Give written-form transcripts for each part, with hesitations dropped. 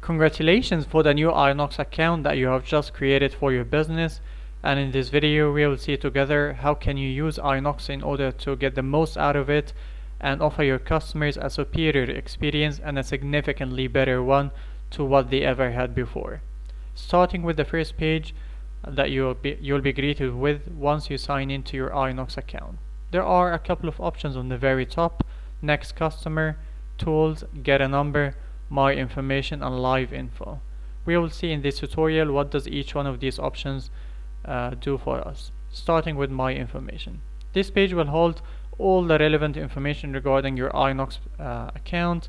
Congratulations for the new INOQS account that you have just created for your business, and in this video we will see together how can you use INOQS in order to get the most out of it and offer your customers a superior experience and a significantly better one to what they ever had before. Starting with the first page that you'll be greeted with once you sign into your INOQS account. There are a couple of options on the very top: Next Customer, Tools, Get a Number, My Information, and Live Info. We will see in this tutorial what does each one of these options do for us. Starting with My Information. This page will hold all the relevant information regarding your INOQS account.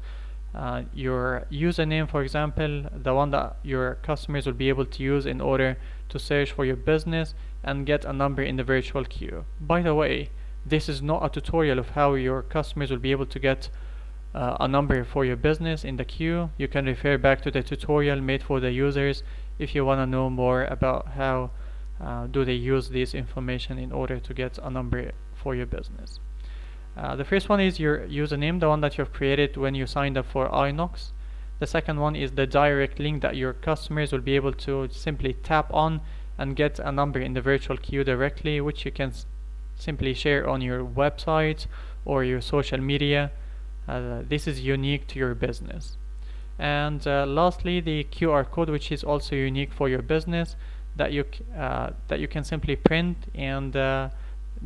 Your username, for example, the one that your customers will be able to use in order to search for your business and get a number in the virtual queue. By the way, this is not a tutorial of how your customers will be able to get a number for your business in the queue. You can refer back to the tutorial made for the users if you want to know more about how do they use this information in order to get a number for your business. The first one is your username, the one that you've created when you signed up for INOQS. The second one is the direct link that your customers will be able to simply tap on and get a number in the virtual queue directly, which you can simply share on your website or your social media. This is unique to your business. And lastly, the QR code, which is also unique for your business, that you can simply print and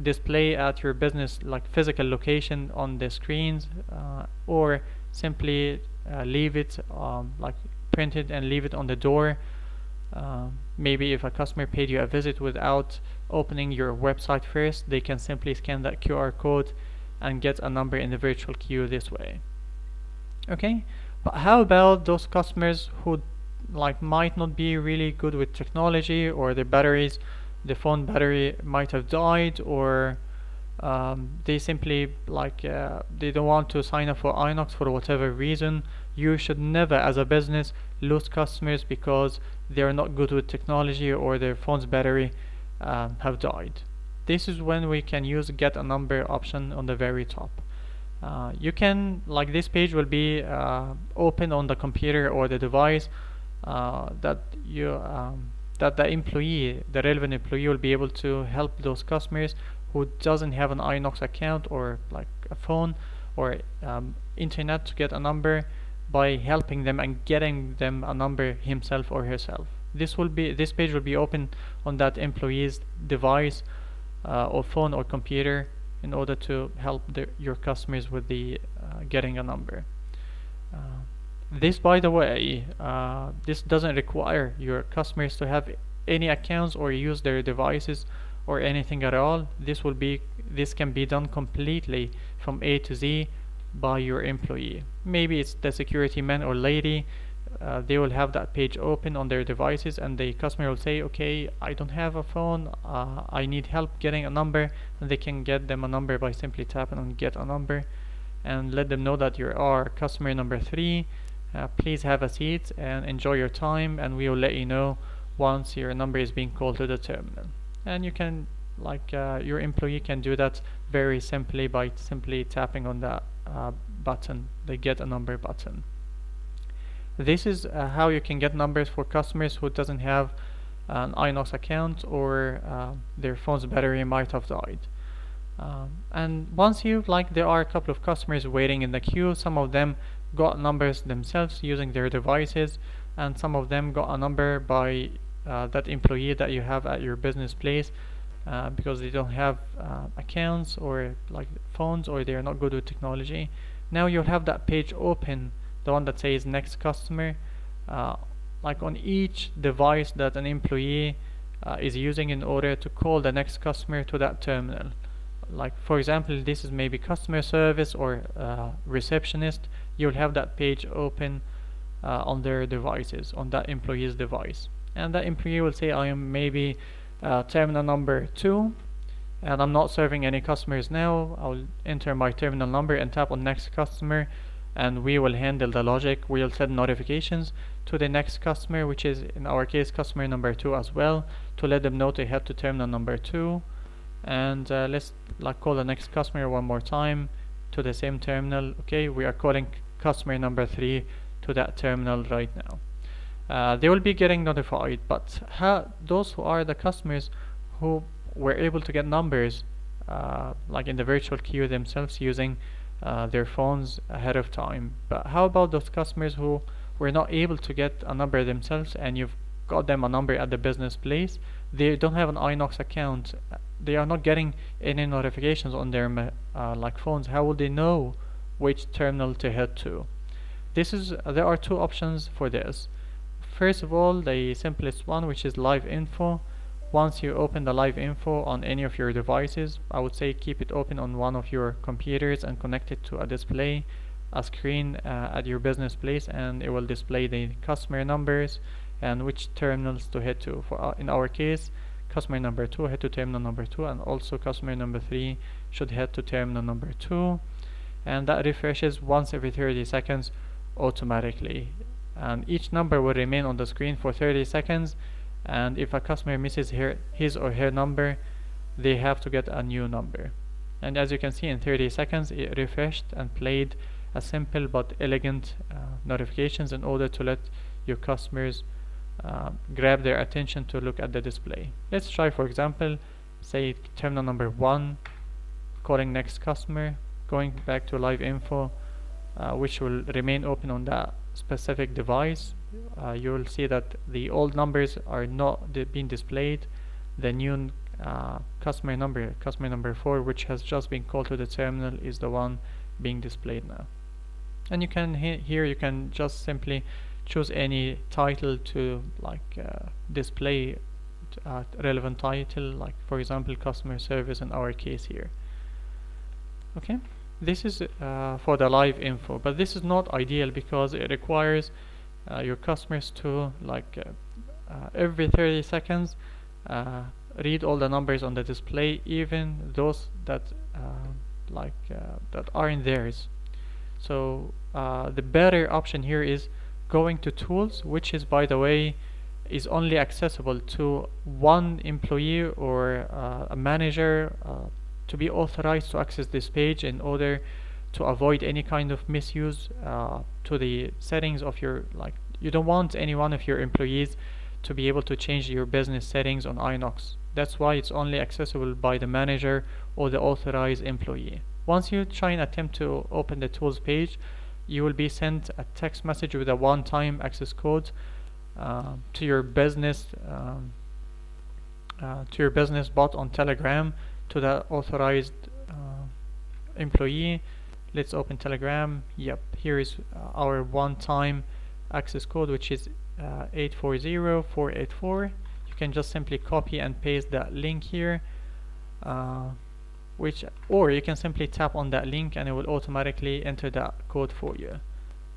display at your business like physical location on the screens, or simply leave it like print it and leave it on the door. Maybe if a customer paid you a visit without opening your website first, they can simply scan that QR code and get a number in the virtual queue this way. Okay, but how about those customers who might not be really good with technology, or the phone battery might have died, or they simply they don't want to sign up for INOQS for whatever reason? You should never, as a business, lose customers because they're not good with technology or their phone's battery have died. This is when we can use Get a Number option on the very top. You can, this page will be open on the computer or the device that the relevant employee will be able to help those customers who doesn't have an INOQS account or a phone or internet to get a number, by helping them and getting them a number himself or herself. This page will be open on that employee's device or phone or computer in order to help your customers with the getting a number. This, by the way, this doesn't require your customers to have any accounts or use their devices or anything at all. This can be done completely from A to Z by your employee. Maybe it's the security man or lady. They will have that page open on their devices, and the customer will say, okay, I don't have a phone, I need help getting a number, and they can get them a number by simply tapping on Get a Number and let them know that you are customer number 3. Please have a seat and enjoy your time, and we will let you know once your number is being called to the terminal. And you can, your employee can do that very simply by simply tapping on that button, the Get a Number button. This is how you can get numbers for customers who doesn't have an INOQS account or their phone's battery might have died. And once there are a couple of customers waiting in the queue. Some of them got numbers themselves using their devices, and some of them got a number by that employee that you have at your business place because they don't have accounts or phones, or they are not good with technology. Now you'll have that page open, the one that says Next Customer, on each device that an employee is using in order to call the next customer to that terminal. For example, this is maybe customer service or receptionist. You'll have that page open on their devices, on that employee's device, and that employee will say, I am maybe terminal number 2 and I'm not serving any customers now. I'll enter my terminal number and tap on Next Customer, and we will handle the logic. We'll send notifications to the next customer, which is in our case customer number 2 as well, to let them know to head to terminal number 2. And let's call the next customer one more time to the same terminal. Okay, we are calling customer number 3 to that terminal right now. they will be getting notified. But those who are the customers who were able to get numbers like in the virtual queue themselves using their phones ahead of time. But how about those customers who were not able to get a number themselves and you've got them a number at the business place? They don't have an INOQS account. They are not getting any notifications on their like phones. How will they know which terminal to head to? There are two options for this. First of all, the simplest one, which is live info. Once you open the live info on any of your devices, I would say keep it open on one of your computers and connect it to a display, a screen at your business place, and it will display the customer numbers and which terminals to head to. For in our case, customer number 2 head to terminal number 2, and also customer number 3 should head to terminal number 2, and that refreshes once every 30 seconds automatically, and each number will remain on the screen for 30 seconds, and if a customer misses his or her number, they have to get a new number. And as you can see, in 30 seconds it refreshed and played a simple but elegant notifications in order to let your customers grab their attention to look at the display. Let's try, for example, say terminal number 1, calling next customer, going back to live info, which will remain open on that specific device. You will see that the old numbers are not being displayed. The new customer number 4, which has just been called to the terminal, is the one being displayed now. And you can here you can just simply choose any title to display relevant title, like for example customer service in our case here. Okay, this is for the live info, but this is not ideal because it requires your customers to every 30 seconds read all the numbers on the display, even those that that aren't theirs. So the better option here is going to tools, which is, by the way, is only accessible to one employee or a manager to be authorized to access this page in order to avoid any kind of misuse to the settings of your, you don't want any one of your employees to be able to change your business settings on INOQS. That's why it's only accessible by the manager or the authorized employee. Once you try and attempt to open the tools page, you will be sent a text message with a one-time access code to your business bot on Telegram, to the authorized employee. Let's open Telegram. Yep, here is our one-time access code, which is 840484. You can just simply copy and paste that link here, or you can simply tap on that link and it will automatically enter that code for you.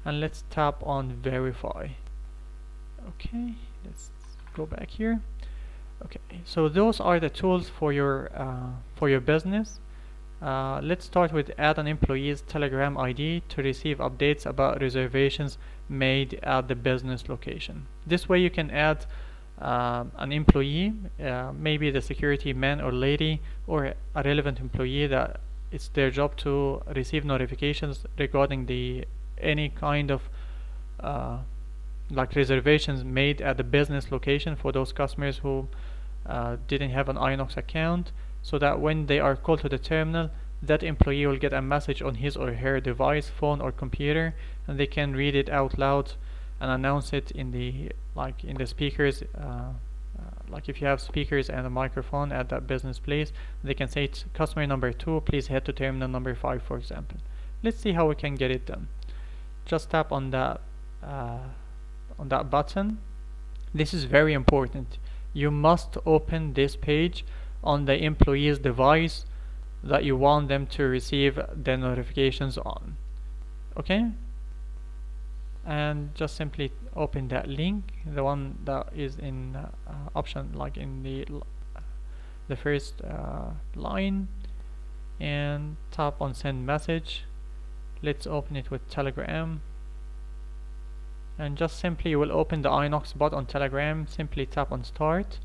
And let's tap on verify. Okay, let's go back here. Okay, so those are the tools for your business. Let's start with add an employee's Telegram ID to receive updates about reservations made at the business location. This way you can add an employee, maybe the security man or lady, or a relevant employee that it's their job to receive notifications regarding any kind of reservations made at the business location for those customers who didn't have an INOQS account, so that when they are called to the terminal, that employee will get a message on his or her device, phone or computer, and they can read it out loud and announce it in the speakers. If you have speakers and a microphone at that business place, they can say it's customer number 2, please head to terminal number 5, for example. Let's see how we can get it done. Just tap on that button. This is very important. You must open this page on the employee's device that you want them to receive the notifications on. Okay? And just simply open that link, the one that is in option, in the first line, and tap on send message. Let's open it with Telegram, and just simply you will open the INOQS bot on Telegram. Simply tap on start,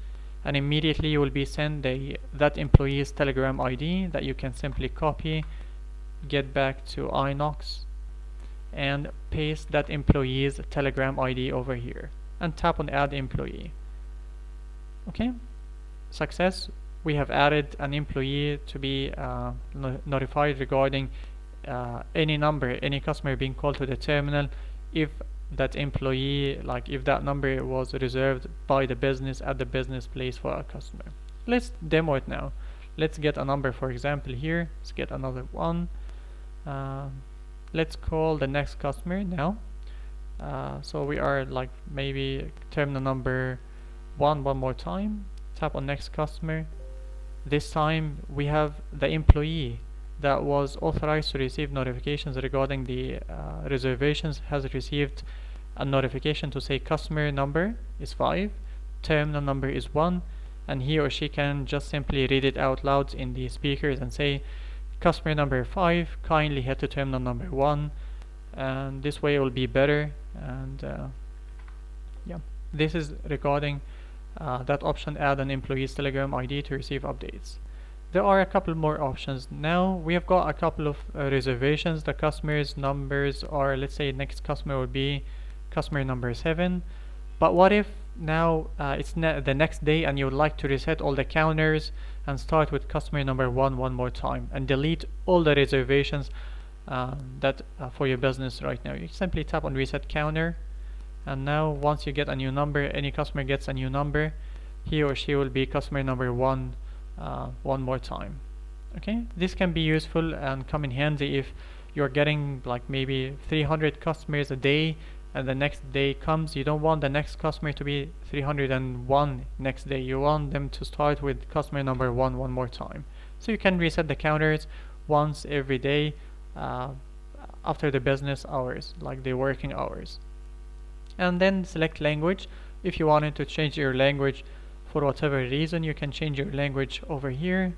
and immediately you will be sent that employee's Telegram ID that you can simply copy, get back to INOQS, and paste that employee's Telegram ID over here. and tap on add employee. Okay, success. We have added an employee to be notified regarding any number, any customer being called to the terminal if that employee, like if that number was reserved by the business at the business place for a customer. Let's demo it now. Let's get a number, for example here. Let's get another one. Let's call the next customer now. So we are like maybe terminal number one more time. Tap on next customer. This time we have the employee that was authorized to receive notifications regarding the reservations has received a notification to say customer number is 5, terminal number is 1, and he or she can just simply read it out loud in the speakers and say customer number 5, kindly head to terminal number 1, and this way it will be better. And yeah, this is regarding that option, add an employee's Telegram ID to receive updates. There are a couple more options. Now we have got a couple of reservations. The customers numbers are, let's say next customer would be customer number 7, but what if now it's the next day and you would like to reset all the counters and start with customer number 1 more time and delete all the reservations that for your business right now. You simply tap on reset counter, and now once you get a new number, any customer gets a new number, he or she will be customer number 1 more time. Okay, this can be useful and come in handy if you're getting like maybe 300 customers a day and the next day comes. You don't want the next customer to be 301 next day. You want them to start with customer number 1 more time. So you can reset the counters once every day after the business hours, like the working hours. And then select language. If you wanted to change your language for whatever reason, you can change your language over here.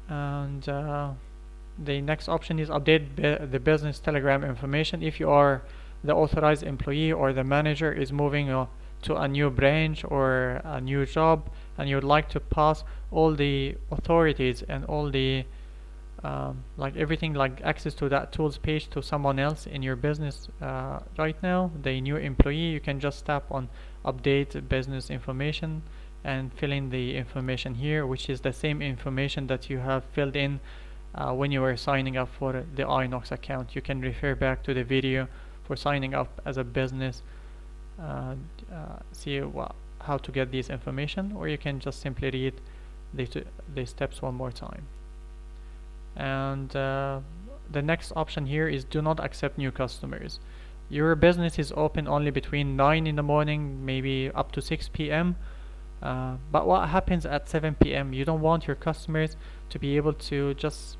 And the next option is update the business Telegram information. If you are the authorized employee or the manager is moving to a new branch or a new job, and you would like to pass all the authorities and all the like everything, like access to that tools page to someone else in your business right now, the new employee, you can just tap on update business information and fill in the information here, which is the same information that you have filled in when you were signing up for the INOQS account. You can refer back to the video for signing up as a business, see how to get this information, or you can just simply read the steps one more time. And the next option here is do not accept new customers. Your business is open only between 9 in the morning, maybe up to 6 p.m. But what happens at 7 p.m.? You don't want your customers to be able to just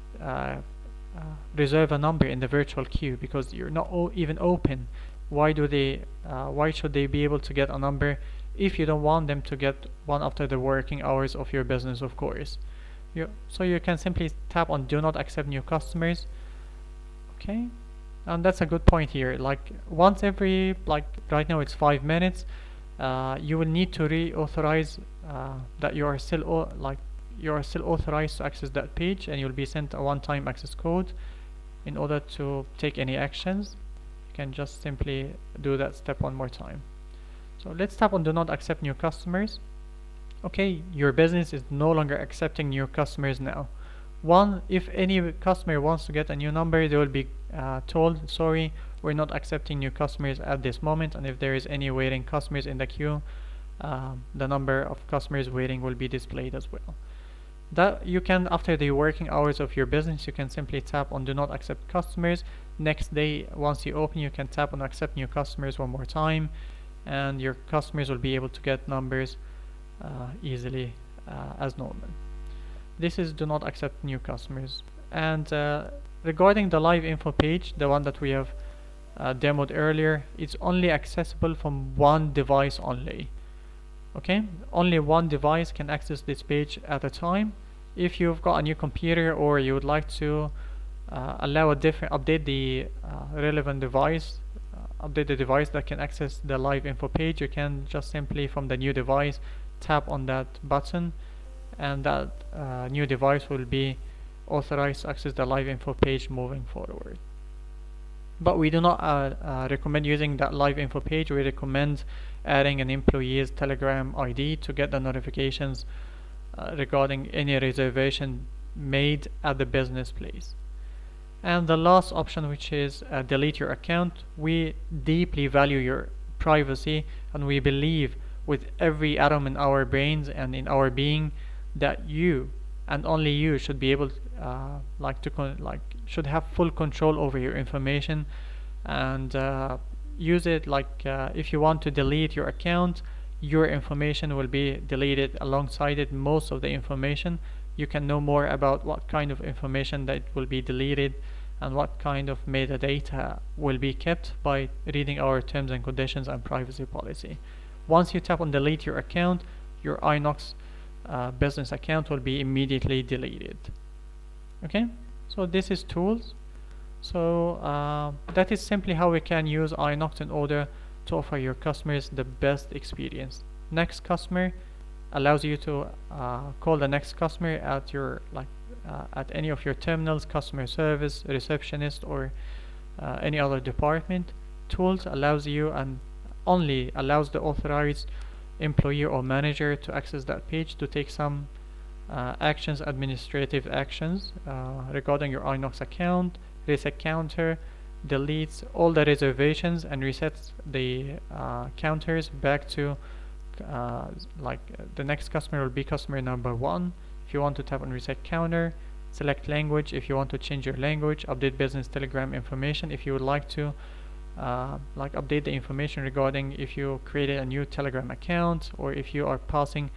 reserve a number in the virtual queue because you're not even open. Why should they be able to get a number if you don't want them to get one after the working hours of your business, of course? So you can simply tap on do not accept new customers. Okay, and that's a good point here. Like once every, like right now it's 5 minutes, you will need to reauthorize that you are still authorized to access that page, and you'll be sent a one-time access code. In order to take any actions, you can just simply do that step one more time. So let's tap on do not accept new customers. Okay, your business is no longer accepting new customers now. If any customer wants to get a new number, they will be told, sorry, we're not accepting new customers at this moment, and if there is any waiting customers in the queue, the number of customers waiting will be displayed as well. That you can, after the working hours of your business, you can simply tap on do not accept customers. Next day, once you open, you can tap on accept new customers one more time, and your customers will be able to get numbers easily as normal. This is do not accept new customers. And regarding the live info page, the one that we have demoed earlier, it's only accessible from one device only. Okay, only one device can access this page at a time. If you've got a new computer or you would like to allow update the relevant device, update the device that can access the live info page, you can just simply from the new device tap on that button, and that new device will be authorized to access the live info page moving forward. but we do not recommend using that live info page. We recommend adding an employee's Telegram ID to get the notifications regarding any reservation made at the business place. And the last option, which is delete your account. We deeply value your privacy, and we believe with every atom in our brains and in our being that you and only you should be able should have full control over your information, and use it if you want to delete your account, your information will be deleted alongside it. Most of the information, you can know more about what kind of information that will be deleted and what kind of metadata will be kept by reading our terms and conditions and privacy policy. Once you tap on delete your account, your INOQS business account will be immediately deleted. Okay, so this is tools. So that is simply how we can use INOQS in order to offer your customers the best experience. Next customer allows you to call the next customer at your at any of your terminals, customer service, receptionist, or any other department. Tools allows you and only allows the authorized employee or manager to access that page to take some actions, administrative actions regarding your INOQS account, reset counter, deletes all the reservations and resets the counters back to the next customer will be customer number 1. If you want to tap on reset counter, select language if you want to change your language, update business Telegram information if you would like to update the information regarding if you created a new Telegram account, or if you are passing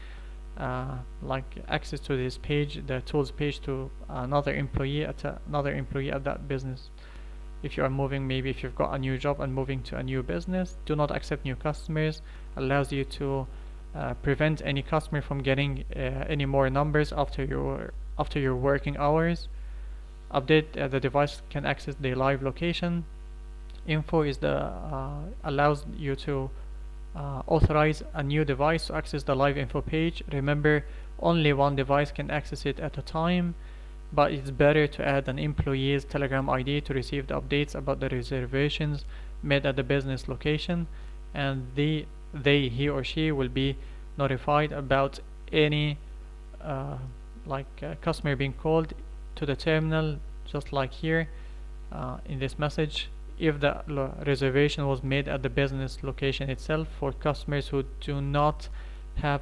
access to this page, the tools page, to another employee at that business. If you are moving, maybe if you've got a new job and moving to a new business, do not accept new customers. Allows you to prevent any customer from getting any more numbers after your working hours. Update the device can access the live location. Info is the allows you to authorize a new device to access the live info page. Remember, only one device can access it at a time, but it's better to add an employee's Telegram ID to receive the updates about the reservations made at the business location, and he or she will be notified about any customer being called to the terminal, just like here in this message. If the reservation was made at the business location itself, for customers who do not have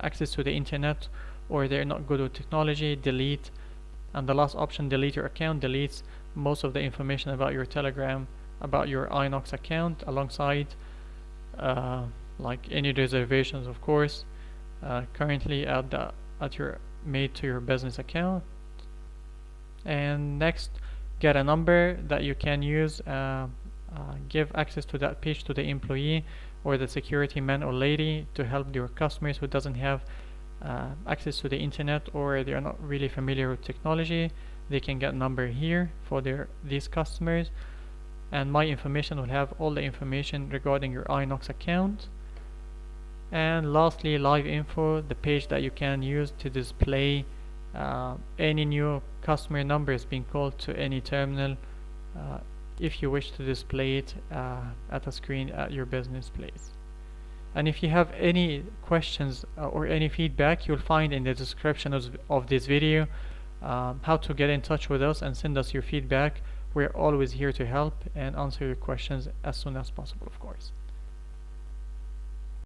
access to the internet, or they're not good with technology, delete. And the last option, delete your account, deletes most of the information about your Telegram, about your INOQS account, alongside any reservations, of course, currently made to your business account. And next, get a number that you can use, give access to that page to the employee or the security man or lady to help your customers who doesn't have access to the internet, or they are not really familiar with technology. They can get a number here for these customers, and my information will have all the information regarding your INOQS account. And lastly, live info, the page that you can use to display any new customer numbers being called to any terminal, if you wish to display it at a screen at your business place. And if you have any questions or any feedback, you'll find in the description of this video how to get in touch with us and send us your feedback. We're always here to help and answer your questions as soon as possible, of course.